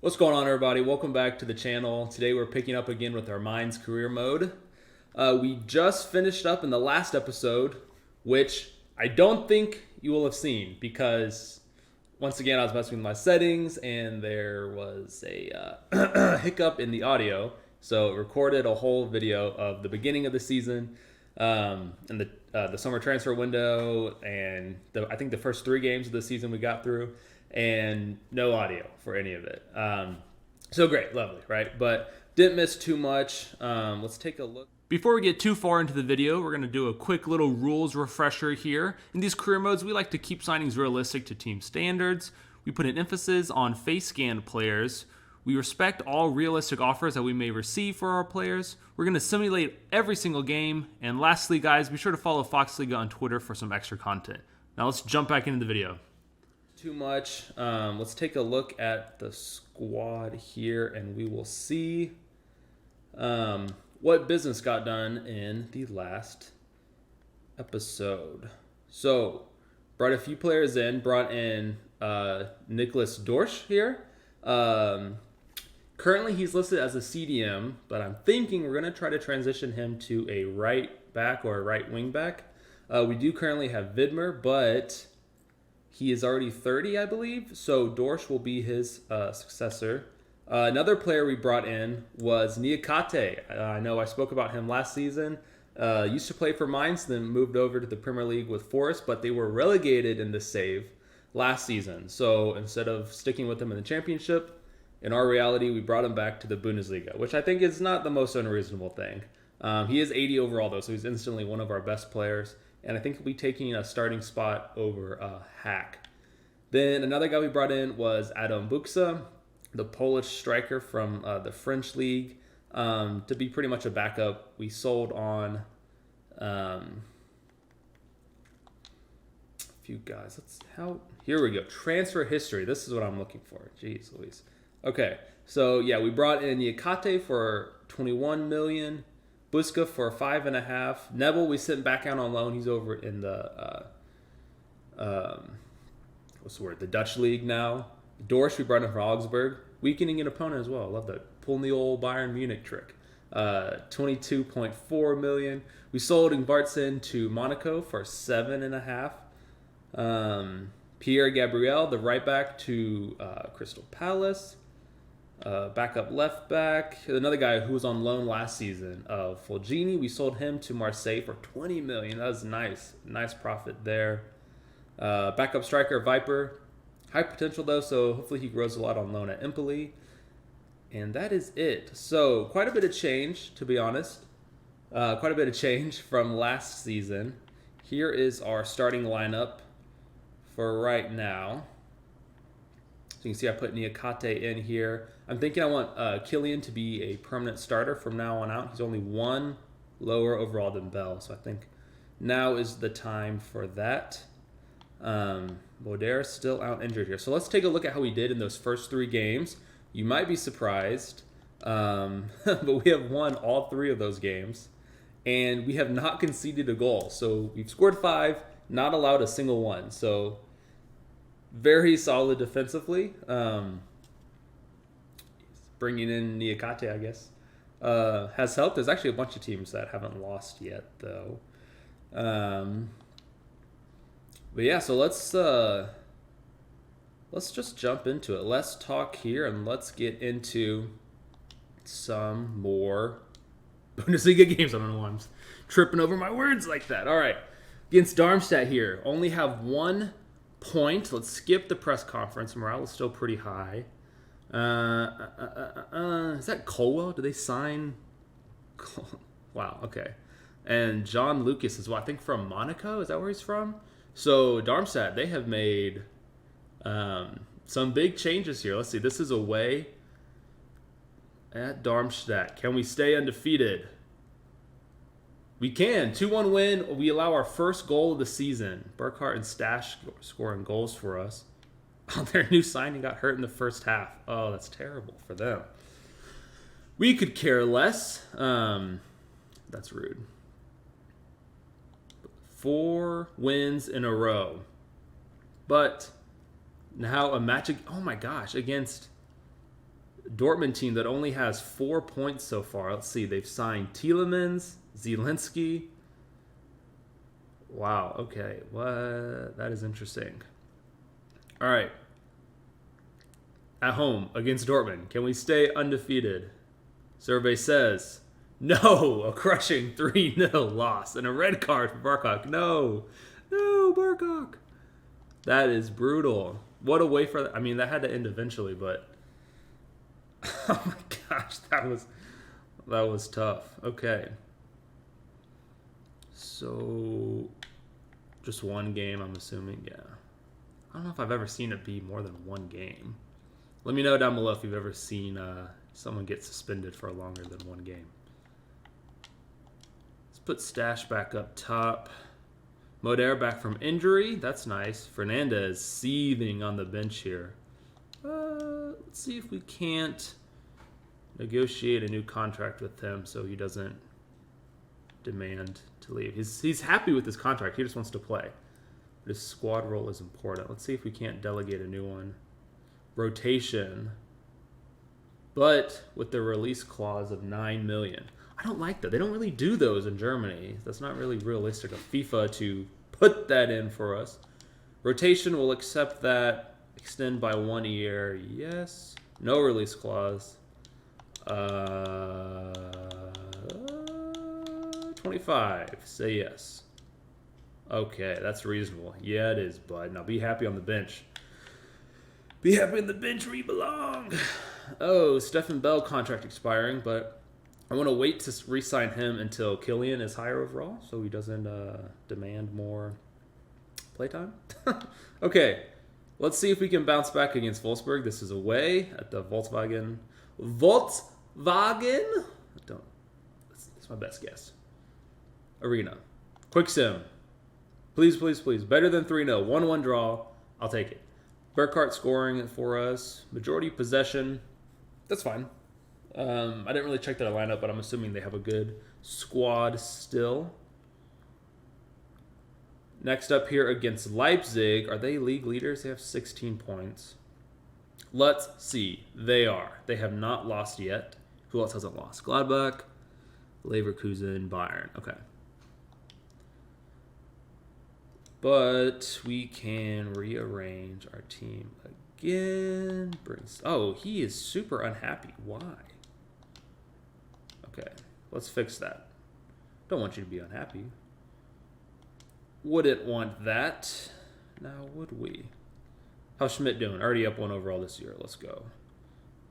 What's going on, everybody? Welcome back to the channel. Today we're picking up again with our Mainz career mode. We just finished up in the last episode, which I don't think you will have seen because once again I was messing with my settings and there was a hiccup in the audio. So it recorded a whole video of the beginning of the season and the summer transfer window and I think the first 3 games of the season we got through, and no audio for any of it. So great, lovely, right? But didn't miss too much. Let's take a look. Before we get too far into the video, we're going to do a quick little rules refresher here. In these career modes, we like to keep signings realistic to team standards. We put an emphasis on face scanned players. We respect all realistic offers that we may receive for our players. We're going to simulate every single game. And lastly, guys, be sure to follow Fox Liga on Twitter for some extra content. Now let's jump back into the video. Too much. Let's take a look at the squad here and we will see what business got done in the last episode. So, brought a few players in. Brought in Nicholas Dorsch here. Currently, he's listed as a CDM, but I'm thinking we're going to try to transition him to a right back or a right wing back. We do currently have Vidmer, but he is already 30, I believe, so Dorsch will be his successor. Another player we brought in was Niakate. I know I spoke about him last season. Used to play for Mainz, then moved over to the Premier League with Forest, but they were relegated in the save last season. So instead of sticking with them in the championship, in our reality, we brought him back to the Bundesliga, which I think is not the most unreasonable thing. He is 80 overall, though, so he's instantly one of our best players. And I think he'll be taking a starting spot over Hack. Then another guy we brought in was Adam Buksa, the Polish striker from the French league, to be pretty much a backup. We sold on a few guys. Here we go. Transfer history. This is what I'm looking for. Jeez Louise. Okay, so yeah, we brought in Yakate for 21 million. Buska for 5.5. Nebel we sent back out on loan. He's over in the the Dutch league now. Dorsch we brought in from Augsburg, weakening an opponent as well. I love that, pulling the old Bayern Munich trick. 22.4 million. We sold Ingvartsen to Monaco for 7.5. Pierre Gabriel, the right back, to Crystal Palace. Backup left back, another guy who was on loan last season, Fulgini. We sold him to Marseille for 20 million. That was nice profit there. Backup striker Viper, high potential though, so hopefully he grows a lot on loan at Empoli. And that is it. So quite a bit of change, to be honest. Quite a bit of change from last season. Here is our starting lineup for right now. So you can see I put Niakate in here. I'm thinking I want Killian to be a permanent starter from now on out. He's only 1 lower overall than Bell, so I think now is the time for that. Bauder's still out injured here. So let's take a look at how we did in those first 3 games. You might be surprised, but we have won all 3 of those games, and we have not conceded a goal. So we've scored 5, not allowed a single one. So very solid defensively. Bringing in Niakate, I guess, has helped. There's actually a bunch of teams that haven't lost yet, though. But yeah, so let's just jump into it. Let's talk here and let's get into some more Bundesliga games. I don't know why I'm tripping over my words like that. All right, against Darmstadt here, only have 1 point. Let's skip the press conference. Morale is still pretty high. Is that Colwell? Did they sign? Wow, okay. And John Lucas is, I think, from Monaco. Is that where he's from? So Darmstadt, they have made some big changes here. Let's see. This is away at Darmstadt. Can we stay undefeated? We can. 2-1 win. We allow our first goal of the season. Burkhart and Stash scoring goals for us. Their new signing got hurt in the first half. Oh, that's terrible for them. We could care less. That's rude. 4 wins in a row. But now a match, oh my gosh, against Dortmund team that only has 4 points so far. Let's see. They've signed Tielemans, Zielinski. Wow. Okay. What? That is interesting. All right. At home against Dortmund. Can we stay undefeated? Survey says no. A crushing 3-0 loss and a red card for Barkok. No. No, Barkok. That is brutal. What a way for that. I mean, that had to end eventually, but oh my gosh, that was tough. Okay. So just one game, I'm assuming. Yeah. I don't know if I've ever seen it be more than one game. Let me know down below if you've ever seen someone get suspended for longer than one game. Let's put Stash back up top. Moder back from injury. That's nice. Fernandez seething on the bench here. Let's see if we can't negotiate a new contract with him so he doesn't demand to leave. He's happy with his contract. He just wants to play. But his squad role is important. Let's see if we can't delegate a new one. Rotation. But with the release clause of 9 million. I don't like that. They don't really do those in Germany. That's not really realistic of FIFA to put that in for us. Rotation will accept that. Extend by 1 year. Yes. No release clause. 25. Say yes. Okay, that's reasonable. Yeah, it is, bud. Now be happy on the bench. Be happy on the bench where you belong. Oh, Stephen Bell contract expiring, but I want to wait to re-sign him until Kylian is higher overall so he doesn't demand more playtime. Okay, let's see if we can bounce back against Wolfsburg. This is away at the Volkswagen. That's my best guess. Arena. Quick sim. Please, please, please. Better than 3-0. 1-1 draw. I'll take it. Burkhardt scoring for us. Majority possession. That's fine. I didn't really check their lineup, but I'm assuming they have a good squad still. Next up here against Leipzig. Are they league leaders? They have 16 points. Let's see. They are. They have not lost yet. Who else hasn't lost? Gladbach, Leverkusen, Bayern. Okay. But we can rearrange our team again. Oh, he is super unhappy. Why? Okay, let's fix that. Don't want you to be unhappy. Wouldn't want that. Now, would we? How's Schmidt doing? Already up 1 overall this year. Let's go.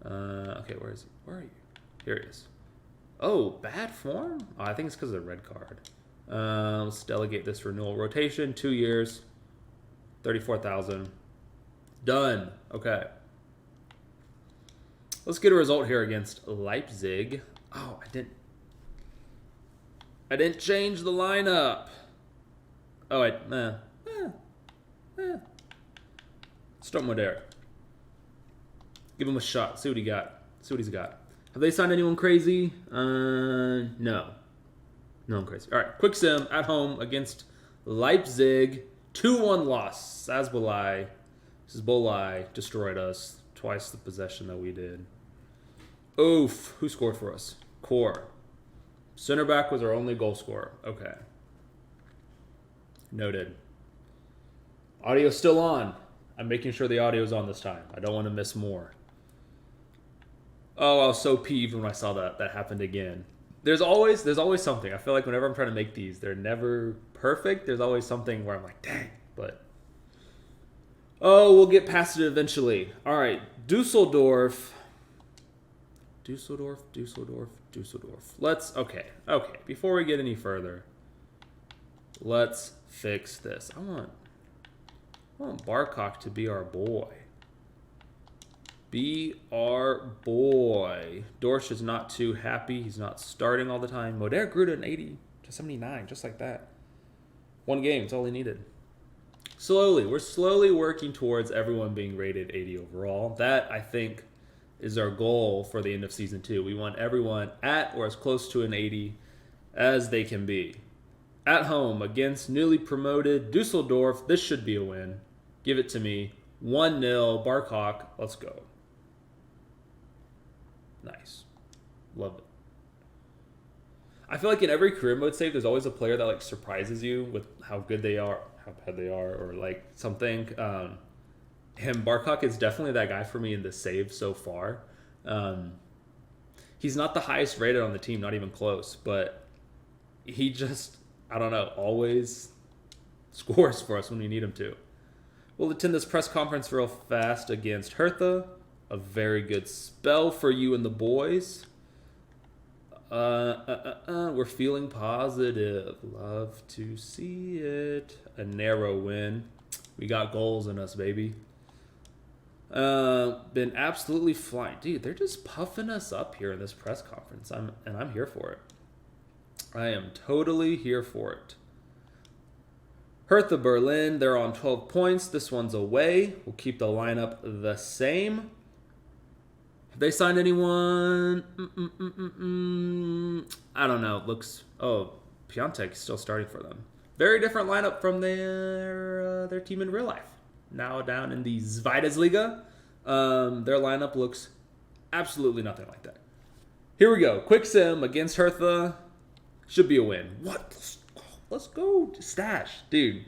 Okay, where is he? Where are you? Here he is. Oh, bad form? Oh, I think it's because of the red card. Let's delegate this renewal. Rotation, 2 years, 34,000. Done. Okay. Let's get a result here against Leipzig. Oh, I didn't change the lineup. Oh, Start Moder. Give him a shot. See what he got. See what he's got. Have they signed anyone crazy? No. No one crazy. All right. Quick sim at home against Leipzig. 2-1 loss. Sazbolai destroyed us. Twice the possession that we did. Oof. Who scored for us? Core. Center back was our only goal scorer. Okay. Noted. Audio's still on. I'm making sure the audio's on this time. I don't want to miss more. Oh, I was so peeved when I saw that happened again. There's always something. I feel like whenever I'm trying to make these, they're never perfect. There's always something where I'm like, dang, but we'll get past it eventually. All right, Dusseldorf. Okay. Before we get any further, let's fix this. I want Barkok to be our boy. Be our boy. Dorsch is not too happy. He's not starting all the time. Moder grew to an 80 to 79, just like that. One game, that's all he needed. We're slowly working towards everyone being rated 80 overall. That, I think, is our goal for the end of Season 2. We want everyone at or as close to an 80 as they can be. At home against newly promoted Dusseldorf. This should be a win. Give it to me. 1-0, Barkok. Let's go. Nice. Love it. I feel like in every career mode save, there's always a player that like surprises you with how good they are, how bad they are, or like something. Barcock is definitely that guy for me in the save so far. He's not the highest rated on the team, not even close, but he just, I don't know, always scores for us when we need him to. We'll attend this press conference real fast against Hertha. A very good spell for you and the boys. We're feeling positive. Love to see it. A narrow win. We got goals in us, baby. Been absolutely flying. Dude, they're just puffing us up here in this press conference. I'm here for it. I am totally here for it. Hertha Berlin, they're on 12 points. This one's away. We'll keep the lineup the same. Have they signed anyone? I don't know. Piontek's still starting for them. Very different lineup from their team in real life. Now down in the Zweitliga. Their lineup looks absolutely nothing like that. Here we go. Quick sim against Hertha. Should be a win. What? Let's go. Stash. Dude.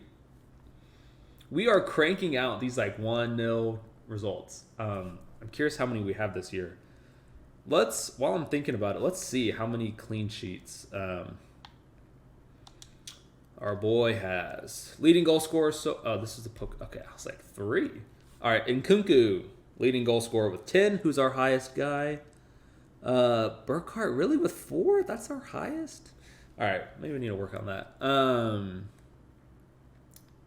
We are cranking out these like 1-0 results. I'm curious how many we have this year. While I'm thinking about it, let's see how many clean sheets our boy has. Leading goal scorer. This is the poke. Okay, I was like 3. All right, Nkunku, leading goal scorer with 10. Who's our highest guy? Burkhart, really with 4? That's our highest? All right, maybe we need to work on that.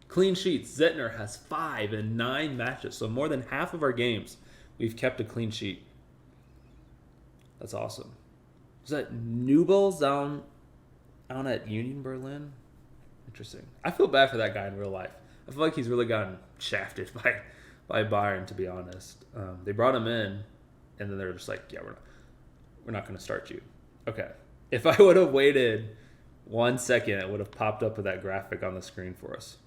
Clean sheets. Zettner has 5 in 9 matches. So more than half of our games, we've kept a clean sheet. That's awesome. Is that Newell's down at Union Berlin? Interesting. I feel bad for that guy in real life. I feel like he's really gotten shafted by Bayern, to be honest. They brought him in, and then they're just like, yeah, we're not going to start you. Okay. If I would have waited 1 second, it would have popped up with that graphic on the screen for us.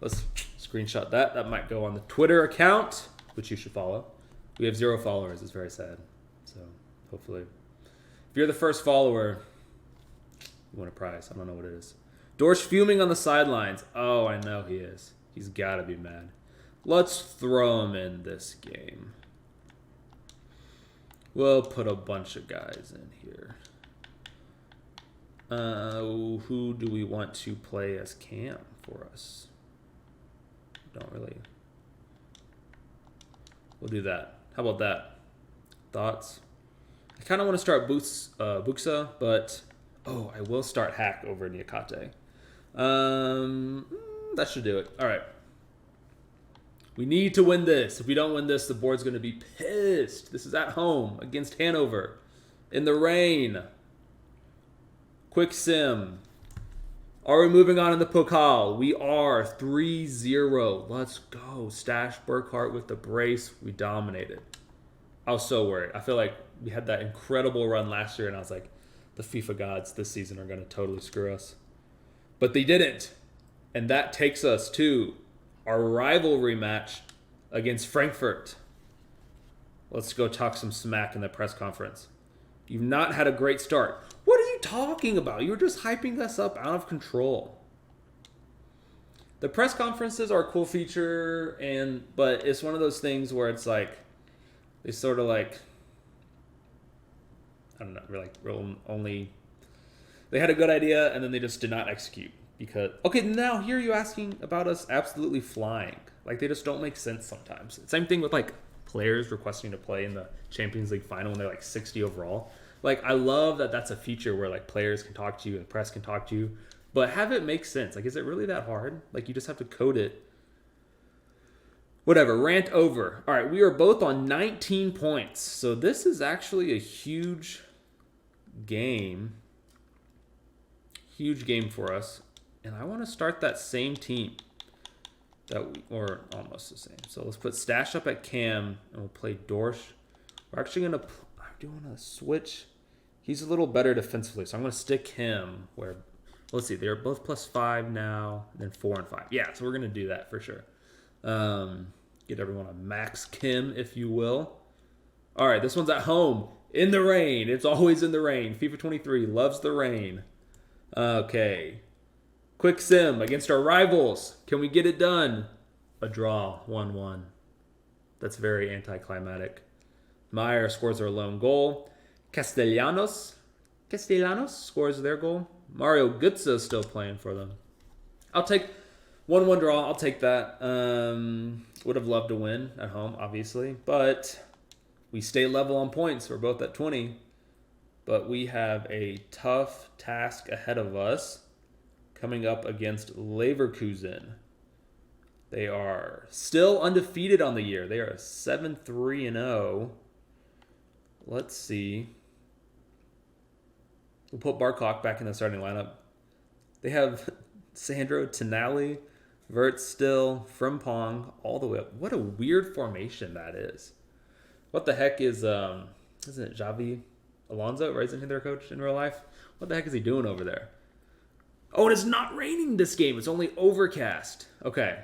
Let's screenshot that. That might go on the Twitter account, which you should follow. We have 0 followers. It's very sad. So hopefully, if you're the first follower, you win a prize. I don't know what it is. Dorsch fuming on the sidelines. Oh, I know he is. He's got to be mad. Let's throw him in this game. We'll put a bunch of guys in here. Who do we want to play as cam for us? Don't really. We'll do that. How about that? Thoughts? I kind of want to start Buxa, but I will start Hack over Niakate. That should do it. All right. We need to win this. If we don't win this, the board's going to be pissed. This is at home against Hanover in the rain. Quick sim. Are we moving on in the Pokal? We are. 3-0. Let's go. Stash Burkhart with the brace. We dominated. I was so worried. I feel like we had that incredible run last year, and I was like, the FIFA gods this season are going to totally screw us. But they didn't. And that takes us to our rivalry match against Frankfurt. Let's go talk some smack in the press conference. You've not had a great start. What are you talking about? You're just hyping us up out of control. The press conferences are a cool feature, but it's one of those things where it's like, they sort of like, I don't know, they had a good idea and then they just did not execute. Because, okay, now here you're asking about us absolutely flying. Like, they just don't make sense sometimes. Same thing with, like, players requesting to play in the Champions League final when they're, like, 60 overall. Like, I love that that's a feature where, like, players can talk to you and the press can talk to you. But have it make sense. Like, is it really that hard? Like, you just have to code it. Whatever, rant over. All right, we are both on 19 points. So this is actually a huge game. Huge game for us. And I want to start that same team. Or almost the same. So let's put Stash up at Cam, and we'll play Dorsch. We're actually going to... I do want to switch. He's a little better defensively, so I'm going to stick him where... Let's see, they're both +5 now, and then 4 and 5. Yeah, so we're going to do that for sure. Get everyone a max Kim, if you will. All right, this one's at home. In the rain. It's always in the rain. FIFA 23 loves the rain. Okay. Quick sim against our rivals. Can we get it done? A draw. 1-1. That's very anticlimactic. Meyer scores our lone goal. Castellanos scores their goal. Mario Götze is still playing for them. I'll take 1-1 draw. I'll take that. Would have loved to win at home, obviously. But we stay level on points. We're both at 20. But we have a tough task ahead of us coming up against Leverkusen. They are still undefeated on the year. They are 7-3-0. Let's see. We'll put Barkok back in the starting lineup. They have Sandro Tonali, Vert still, Frimpong, all the way up. What a weird formation that is. What the heck is, isn't it Xavi Alonso, right? Isn't he their coach in real life? What the heck is he doing over there? Oh, and it's not raining this game. It's only overcast. Okay.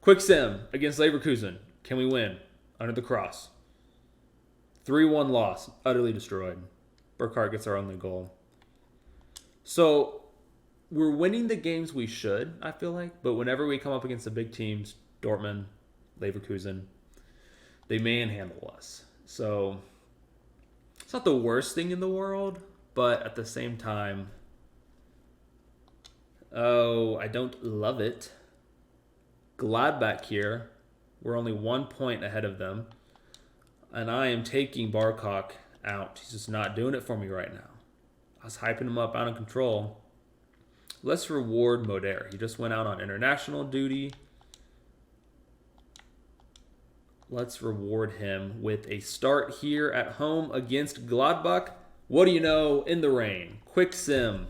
Quick sim against Leverkusen. Can we win? Under the cross. 3-1 loss. Utterly destroyed. Burkhart gets our only goal. So, we're winning the games we should, I feel like. But whenever we come up against the big teams, Dortmund, Leverkusen, they manhandle us. So, it's not the worst thing in the world. But at the same time, I don't love it. Gladbach here. We're only 1 point ahead of them. And I am taking Barkok out. He's just not doing it for me right now. I was hyping him up out of control. Let's reward Moder. He just went out on international duty. Let's reward him with a start here at home against Gladbach. What do you know? In the rain. Quick sim.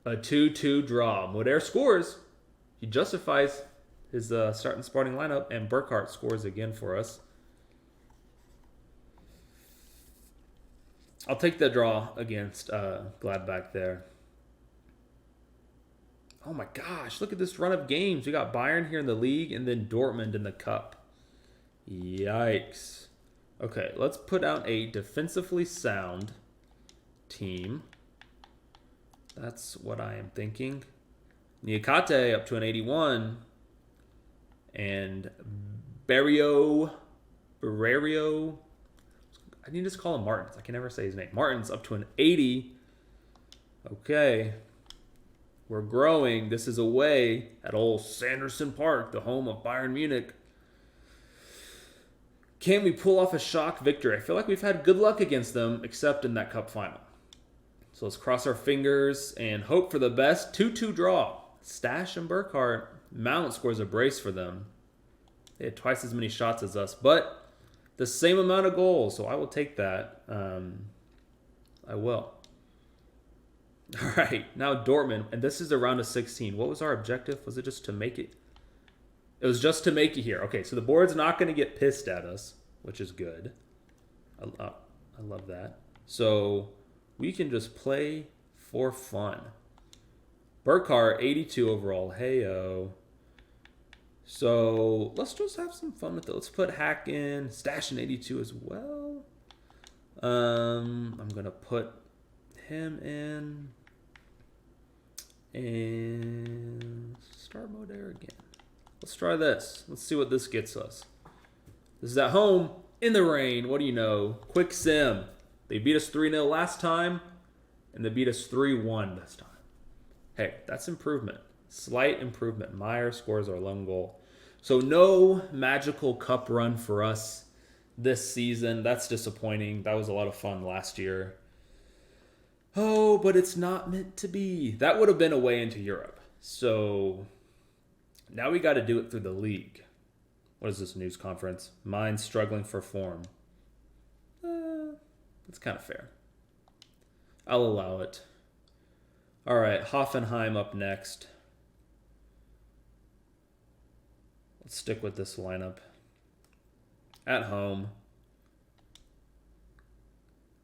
A 2-2 draw. Moder scores. He justifies his starting lineup, and Burkhart scores again for us. I'll take the draw against Gladbach there. Oh my gosh, look at this run of games. We got Bayern here in the league and then Dortmund in the cup. Yikes. Okay, let's put out a defensively sound team. That's what I am thinking. Niakate up to an 81. And Barrio. I need to just call him Martins. I can never say his name. Martins up to an 80. Okay. We're growing. This is away at old Sanderson Park, the home of Bayern Munich. Can we pull off a shock victory? I feel like we've had good luck against them, except in that cup final. So let's cross our fingers and hope for the best. 2-2 draw. Stash and Burkhart. Mount scores a brace for them. They had twice as many shots as us, but the same amount of goals, so I will take that. I will. All right, now Dortmund, and this is a round of 16. What was our objective? Was it just to make it? It was just to make it here. Okay, so the board's not going to get pissed at us, which is good. I love that. So we can just play for fun. Burkhart, 82 overall. Hey-o. So let's just have some fun with it. Let's put Hack in. Stash in 82 as well. I'm going to put him in. And start mode there again. Let's try this. Let's see what this gets us. This is at home in the rain. What do you know? Quick sim. They beat us 3-0 last time. And they beat us 3-1 this time. Hey, that's improvement. Slight improvement. Meyer scores our lone goal. So no magical cup run for us this season. That's disappointing. That was a lot of fun last year. Oh, but it's not meant to be. That would have been a way into Europe. So now we got to do it through the league. What is this news conference? Mainz struggling for form. That's kind of fair. I'll allow it. All right, Hoffenheim up next. Let's stick with this lineup. At home.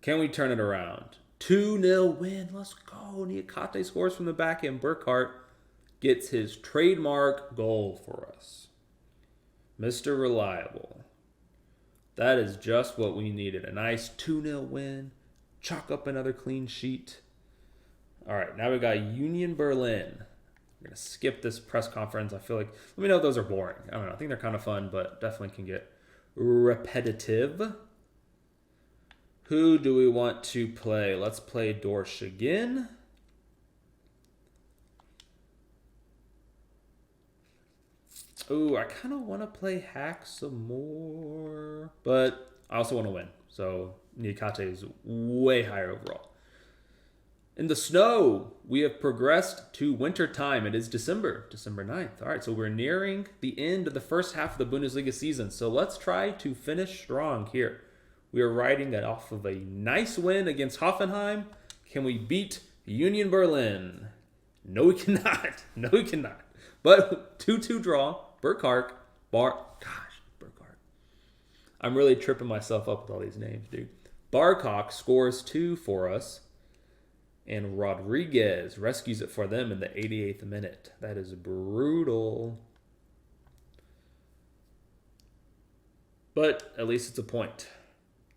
Can we turn it around? 2-0 win. Let's go. Niakate scores from the back end. Burkhart gets his trademark goal for us. Mr. Reliable. That is just what we needed. A nice 2-0 win. Chalk up another clean sheet. All right, now we got Union Berlin. We're going to skip this press conference. I feel like, let me know if those are boring. I don't know. I think they're kind of fun, but definitely can get repetitive. Who do we want to play? Let's play Dorsch again. Ooh, I kind of want to play Hack some more, but I also want to win. So Niakate is way higher overall. In the snow, we have progressed to winter time. It is December 9th. All right, so we're nearing the end of the first half of the Bundesliga season. So let's try to finish strong here. We are riding it off of a nice win against Hoffenheim. Can we beat Union Berlin? No, we cannot. No, we cannot. But 2-2 draw. Burkhart. Burkhart. I'm really tripping myself up with all these names, dude. Barkok scores 2 for us. And Rodriguez rescues it for them in the 88th minute. That is brutal. But at least it's a point.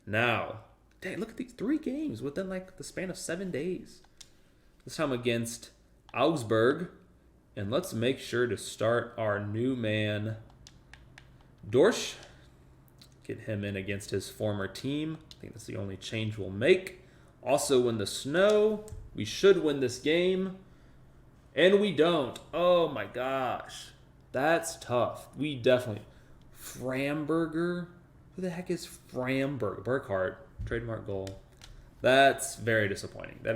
Now, dang, look at these 3 games within like the span of 7 days. This time against Augsburg. And let's make sure to start our new man, Dorsch. Get him in against his former team. I think that's the only change we'll make. Also, in the snow, we should win this game. And we don't. Oh my gosh. That's tough. We definitely. Framberger? Who the heck is Framberger? Burkhart. Trademark goal. That's very disappointing. That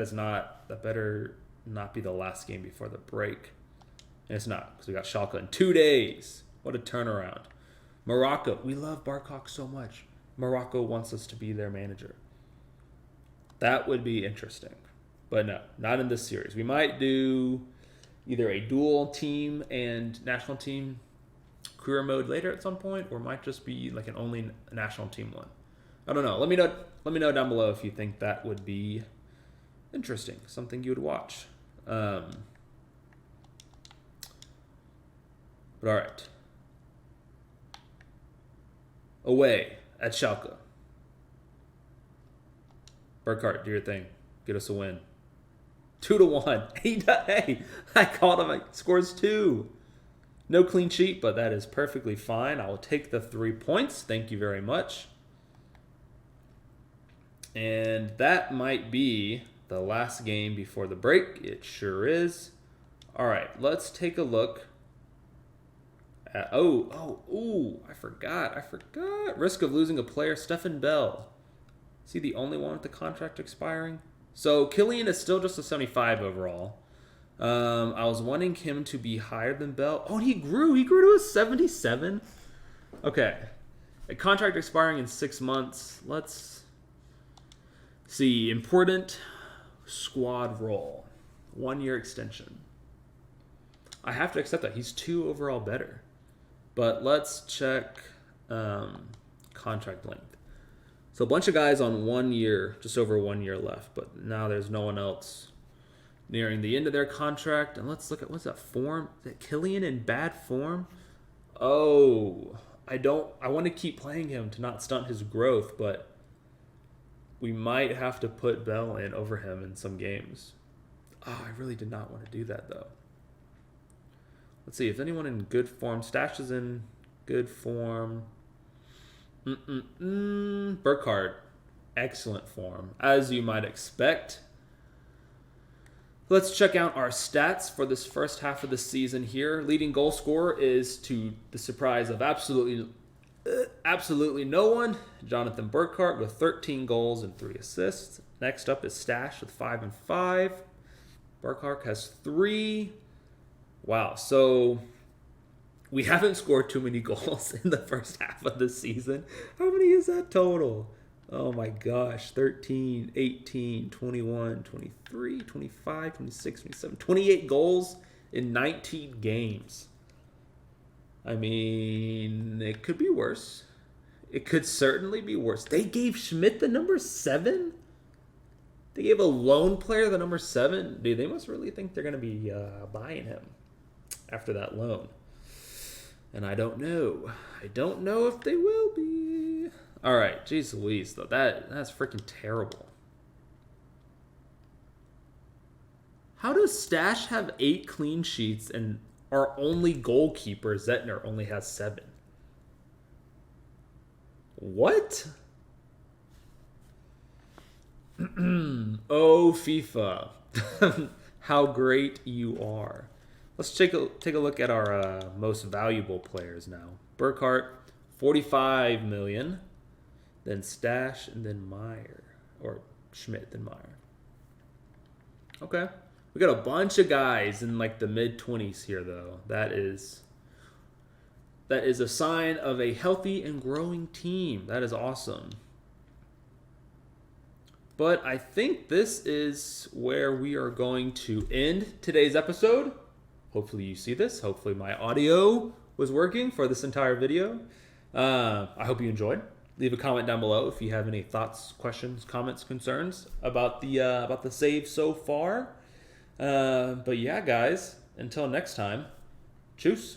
better not be the last game before the break. And it's not, because we got Schalke in 2 days. What a turnaround. Morocco. We love Barkok so much. Morocco wants us to be their manager. That would be interesting. But no, not in this series. We might do either a dual team and national team career mode later at some point, or it might just be like an only national team one. I don't know. Let me know down below if you think that would be interesting, something you would watch. But all right. Away at Schalke. Burkhart, do your thing. Get us a win. 2-1. Hey, I called him. Scores 2. No clean sheet, but that is perfectly fine. I will take the 3 points. Thank you very much. And that might be the last game before the break. It sure is. All right, let's take a look. I forgot. Risk of losing a player, Stefan Bell. Is he the only one with the contract expiring? So Killian is still just a 75 overall. I was wanting him to be higher than Bell. Oh, and he grew. He grew to a 77. Okay. A contract expiring in 6 months. Let's see. Important squad role. 1-year extension. I have to accept that. He's 2 overall better. But let's check contract length. So a bunch of guys on 1 year, just over 1 year left. But now there's no one else nearing the end of their contract. And let's look at, what's that form? Is that Killian in bad form? Oh, I want to keep playing him to not stunt his growth. But we might have to put Bell in over him in some games. Oh, I really did not want to do that, though. Let's see if anyone in good form. Stash is in good form. Burkhart, excellent form, as you might expect. Let's check out our stats for this first half of the season here. Leading goal scorer is, to the surprise of absolutely no one, Jonathan Burkhart with 13 goals and 3 assists. Next up is Stash with 5 and 5. Burkhart has 3. Wow, so we haven't scored too many goals in the first half of the season. How many is that total? Oh my gosh, 13, 18, 21, 23, 25, 26, 27, 28 goals in 19 games. I mean, it could be worse. It could certainly be worse. They gave Schmidt the number 7? They gave a lone player the number 7? Dude, they must really think they're going to be buying him after that loan. And I don't know. I don't know if they will be. All right, jeez Louise, though. That's freaking terrible. How does Stash have 8 clean sheets and our only goalkeeper, Zetner, only has 7? What? Oh, FIFA. How great you are. Let's take a look at our most valuable players now. Burkhart, 45 million. Then Stash, and then Meyer. Or Schmidt, then Meyer. Okay. We got a bunch of guys in like the mid-20s here, though. That is a sign of a healthy and growing team. That is awesome. But I think this is where we are going to end today's episode. Hopefully you see this. Hopefully my audio was working for this entire video. I hope you enjoyed. Leave a comment down below if you have any thoughts, questions, comments, concerns about the save so far. But yeah, guys, until next time, tschüss.